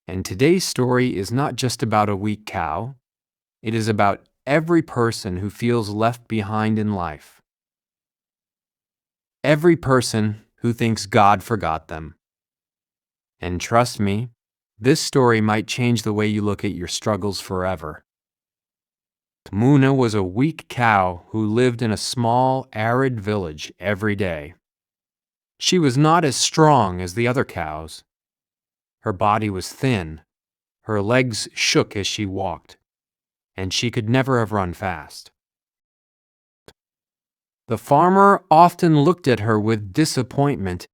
And today's story is not just about a weak cow, it is about every person who feels left behind in life. Every person who thinks God forgot them. And trust me, this story might change the way you look at your struggles forever. Muna was a weak cow who lived in a small, arid village every day. She was not as strong as the other cows. Her body was thin, her legs shook as she walked, and she could never have run fast. The farmer often looked at her with disappointment.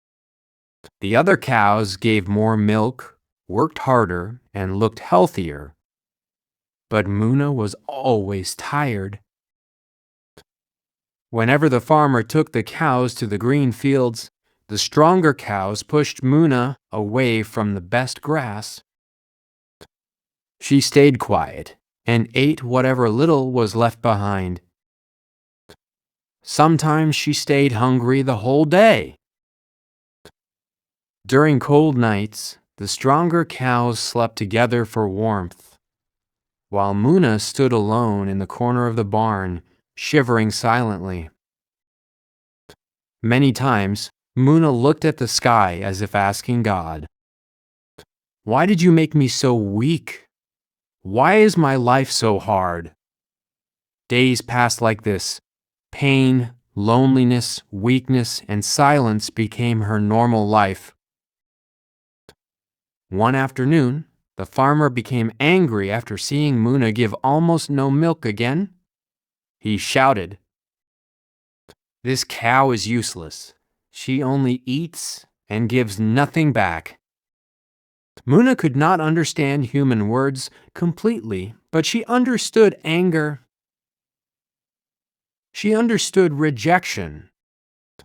The other cows gave more milk, worked harder, and looked healthier. But Muna was always tired. Whenever the farmer took the cows to the green fields, the stronger cows pushed Muna away from the best grass. She stayed quiet and ate whatever little was left behind. Sometimes she stayed hungry the whole day. During cold nights, the stronger cows slept together for warmth, while Muna stood alone in the corner of the barn, shivering silently. Many times, Muna looked at the sky as if asking God, "Why did you make me so weak? Why is my life so hard?" Days passed like this. Pain, loneliness, weakness, and silence became her normal life. One afternoon, the farmer became angry after seeing Muna give almost no milk again. He shouted, "This cow is useless. She only eats and gives nothing back." Muna could not understand human words completely, but she understood anger. She understood rejection.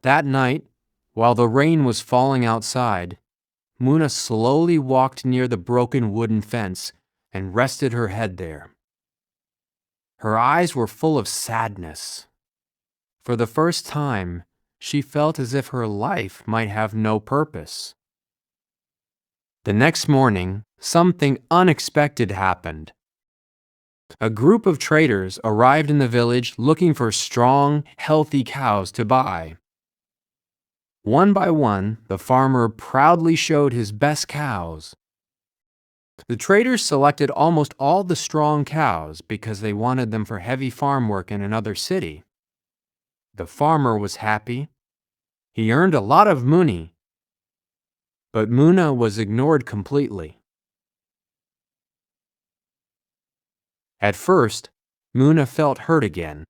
That night, while the rain was falling outside, Muna slowly walked near the broken wooden fence and rested her head there. Her eyes were full of sadness. For the first time, she felt as if her life might have no purpose. The next morning, something unexpected happened. A group of traders arrived in the village looking for strong, healthy cows to buy. One by one, the farmer proudly showed his best cows. The traders selected almost all the strong cows because they wanted them for heavy farm work in another city. The farmer was happy. He earned a lot of money. But Muna was ignored completely. At first, Muna felt hurt again.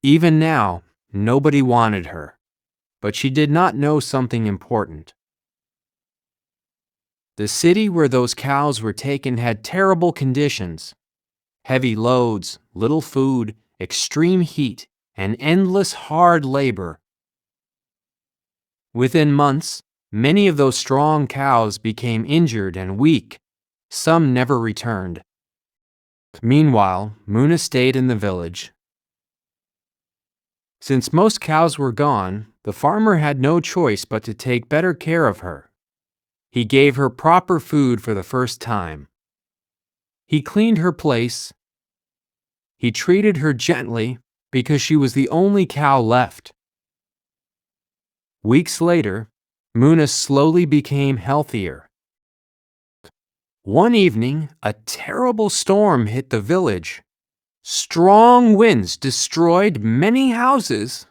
Even now, nobody wanted her. But she did not know something important. The city where those cows were taken had terrible conditions. Heavy loads, little food, extreme heat, and endless hard labor. Within months, many of those strong cows became injured and weak. Some never returned. Meanwhile, Muna stayed in the village. Since most cows were gone, the farmer had no choice but to take better care of her. He gave her proper food for the first time. He cleaned her place. He treated her gently because she was the only cow left. Weeks later, Muna slowly became healthier. One evening, a terrible storm hit the village. Strong winds destroyed many houses.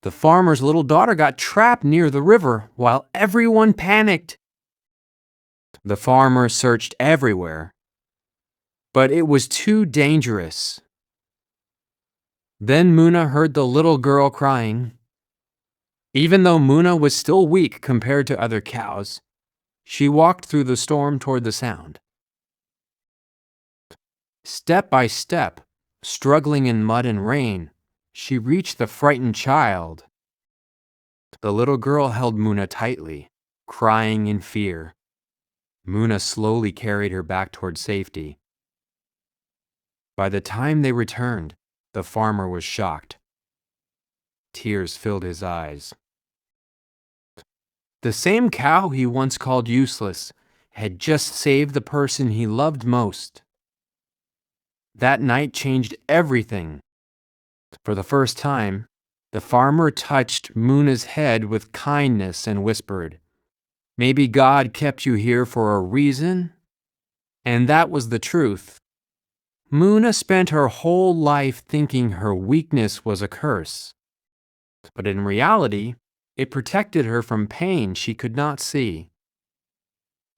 The farmer's little daughter got trapped near the river while everyone panicked. The farmer searched everywhere, but it was too dangerous. Then Muna heard the little girl crying. Even though Muna was still weak compared to other cows, she walked through the storm toward the sound. Step by step, struggling in mud and rain, she reached the frightened child. The little girl held Muna tightly, crying in fear. Muna slowly carried her back toward safety. By the time they returned, the farmer was shocked. Tears filled his eyes. The same cow he once called useless had just saved the person he loved most. That night changed everything. For the first time, the farmer touched Muna's head with kindness and whispered, "Maybe God kept you here for a reason?" And that was the truth. Muna spent her whole life thinking her weakness was a curse. But in reality, it protected her from pain she could not see.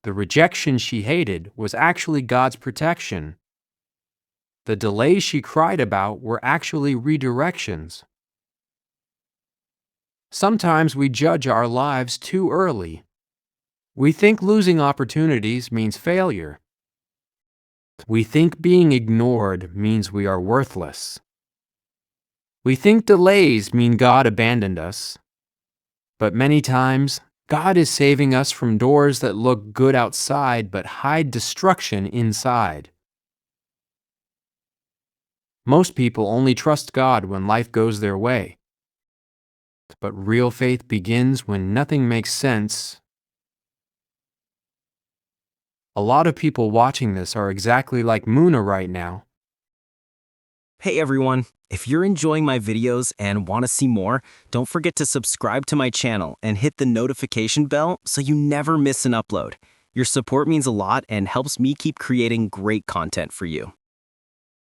The rejection she hated was actually God's protection. The delays she cried about were actually redirections. Sometimes we judge our lives too early. We think losing opportunities means failure. We think being ignored means we are worthless. We think delays mean God abandoned us. But many times, God is saving us from doors that look good outside but hide destruction inside. Most people only trust God when life goes their way. But real faith begins when nothing makes sense. A lot of people watching this are exactly like Muna right now. Hey everyone, if you're enjoying my videos and want to see more, don't forget to subscribe to my channel and hit the notification bell so you never miss an upload. Your support means a lot and helps me keep creating great content for you.